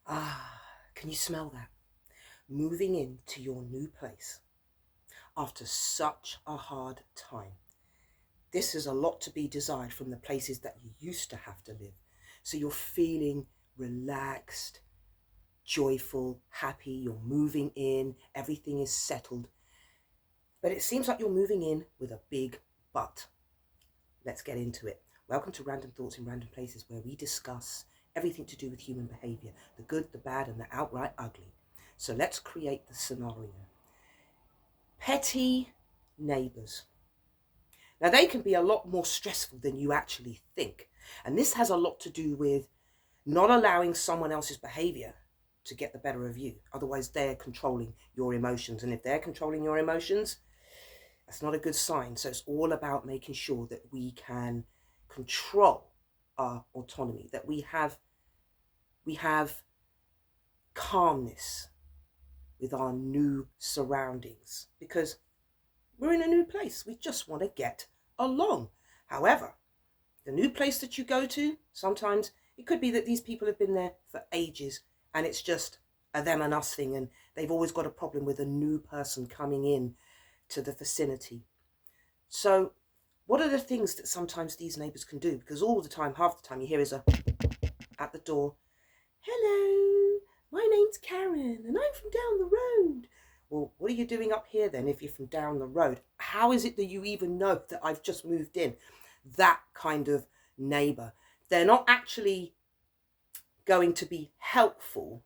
Ah, can you smell that? Moving into your new place after such a hard time. This is a lot to be desired from the places that you used to have to live. So you're feeling relaxed, joyful, happy, you're moving in, everything is settled. But it seems like you're moving in with a big but. Let's get into it. Welcome to Random Thoughts in Random Places, where we discuss everything to do with human behavior, the good, the bad, and the outright ugly. So let's create the scenario. Petty neighbours. Now, they can be a lot more stressful than you actually think. And this has a lot to do with not allowing someone else's behavior to get the better of you. Otherwise, they're controlling your emotions. And if they're controlling your emotions, that's not a good sign. So it's all about making sure that we can control our autonomy, that we have calmness with our new surroundings, because we're in a new place. We just want to get along. However, the new place that you go to, sometimes it could be that these people have been there for ages and it's just a them and us thing, and they've always got a problem with a new person coming in to the vicinity. So what are the things that sometimes these neighbours can do? Because all the time, half the time, you hear is a at the door, hello, my name's Karen and I'm from down the road. Well, what are you doing up here then if you're from down the road? How is it that you even know that I've just moved in? That kind of neighbour. They're not actually going to be helpful.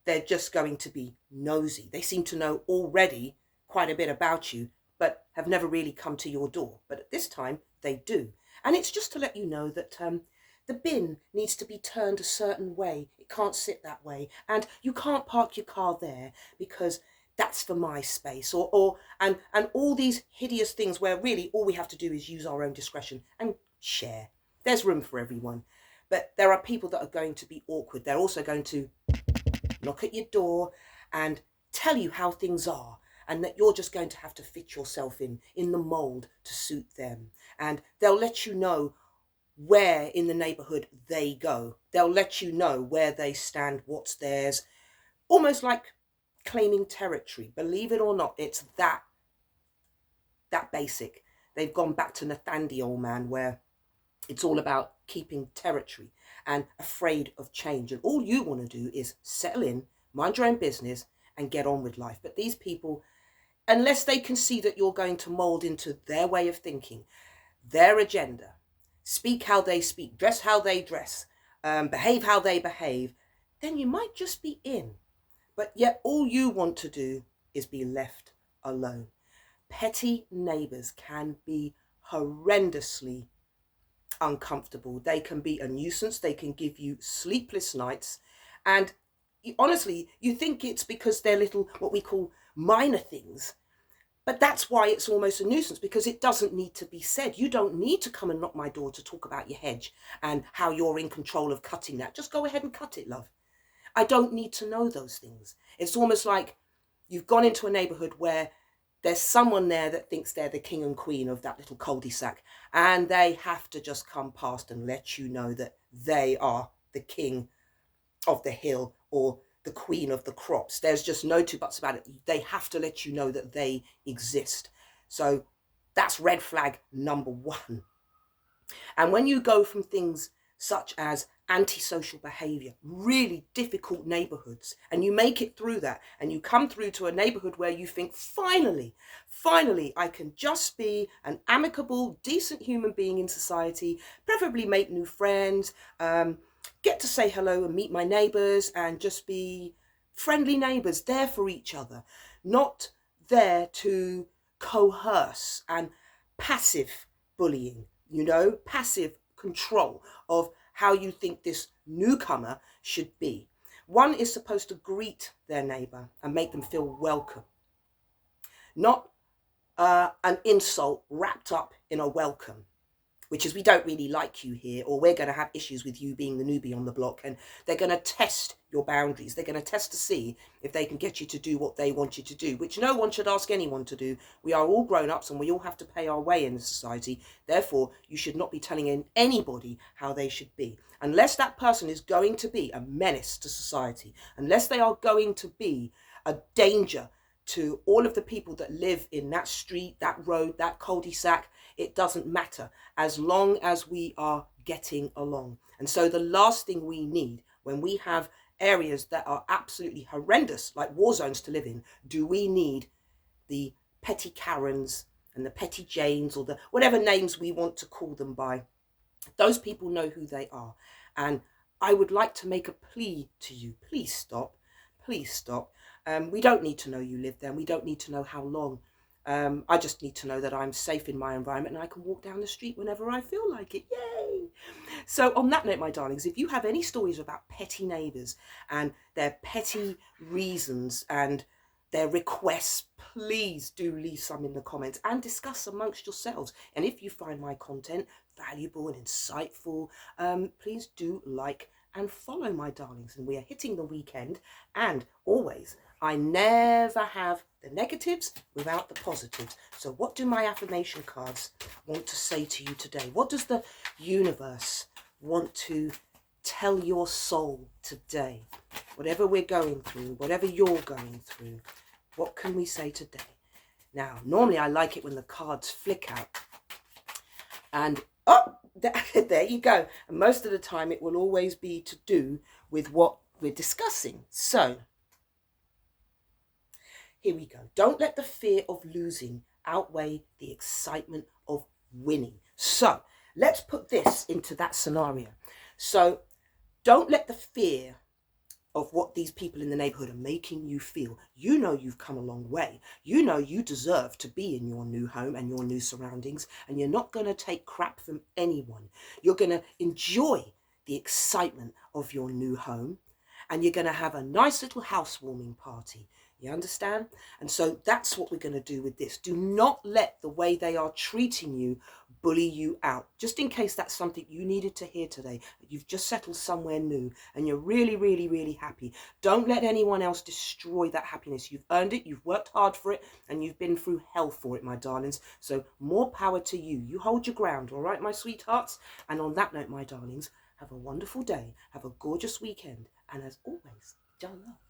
They're just going to be nosy. They seem to know already quite a bit about you, but have never really come to your door. But at this time, they do. And it's just to let you know that the bin needs to be turned a certain way. It can't sit that way. And you can't park your car there because that's for my space. And all these hideous things where really all we have to do is use our own discretion and share. There's room for everyone. But there are people that are going to be awkward. They're also going to knock at your door and tell you how things are, and that you're just going to have to fit yourself in the mold to suit them. And they'll let you know where in the neighborhood they go. They'll let you know where they stand, what's theirs, almost like claiming territory. Believe it or not, it's that basic. They've gone back to Nathaniel, man, where it's all about keeping territory and afraid of change. And all you want to do is settle in, mind your own business, and get on with life. But these people, unless they can see that you're going to mold into their way of thinking, their agenda, speak how they speak, dress how they dress, behave how they behave, then you might just be in. But yet all you want to do is be left alone. Petty neighbours can be horrendously uncomfortable. They can be a nuisance. They can give you sleepless nights. And honestly, you think it's because they're little, what we call minor things. But that's why it's almost a nuisance, because it doesn't need to be said. You don't need to come and knock my door to talk about your hedge and how you're in control of cutting that. Just go ahead and cut it, love. I don't need to know those things. It's almost like you've gone into a neighborhood where there's someone there that thinks they're the king and queen of that little cul-de-sac, and they have to just come past and let you know that they are the king of the hill or the queen of the crops. There's just no two buts about it. They have to let you know that they exist. So that's red flag number one. And when you go from things such as antisocial behavior, really difficult neighborhoods, and you make it through that, and you come through to a neighborhood where you think, finally, I can just be an amicable, decent human being in society, preferably make new friends, get to say hello and meet my neighbors, and just be friendly neighbors, there for each other, not there to coerce and passive bullying, passive control of how you think this newcomer should be. One is supposed to greet their neighbor and make them feel welcome, not an insult wrapped up in a welcome. which is we don't really like you here, or we're going to have issues with you being the newbie on the block. And they're going to test your boundaries. They're going to test to see if they can get you to do what they want you to do, which no one should ask anyone to do. We are all grown-ups and we all have to pay our way in society. Therefore, you should not be telling anybody how they should be, unless that person is going to be a menace to society, unless they are going to be a danger to all of the people that live in that street, that road, that cul-de-sac. It doesn't matter as long as we are getting along. And so the last thing we need when we have areas that are absolutely horrendous, like war zones to live in, do we need the petty Karens and the petty Janes, or the whatever names we want to call them by. Those people know who they are. And I would like to make a plea to you. Please stop. Please stop. We don't need to know you live there. We don't need to know how long. I just need to know that I'm safe in my environment and I can walk down the street whenever I feel like it. Yay! So on that note, my darlings, if you have any stories about petty neighbours and their petty reasons and their requests, please do leave some in the comments and discuss amongst yourselves. And if you find my content valuable and insightful, please do like and follow, my darlings. And we are hitting the weekend, and always, I never have the negatives without the positives. So what do my affirmation cards want to say to you today? What does the universe want to tell your soul today? Whatever we're going through, whatever you're going through, what can we say today? Now, normally I like it when the cards flick out. And, oh, there you go. And most of the time it will always be to do with what we're discussing. So, here we go. Don't let the fear of losing outweigh the excitement of winning. So, let's put this into that scenario. So, don't let the fear of what these people in the neighborhood are making you feel. You know you've come a long way. You know you deserve to be in your new home and your new surroundings, and you're not going to take crap from anyone. You're going to enjoy the excitement of your new home, and you're going to have a nice little housewarming party. You understand? And so that's what we're going to do with this. Do not let the way they are treating you bully you out. Just in case that's something you needed to hear today. You've just settled somewhere new and you're really, really, really happy. Don't let anyone else destroy that happiness. You've earned it. You've worked hard for it and you've been through hell for it, my darlings. So more power to you. You hold your ground. All right, my sweethearts? And on that note, my darlings, have a wonderful day. Have a gorgeous weekend. And as always, John love.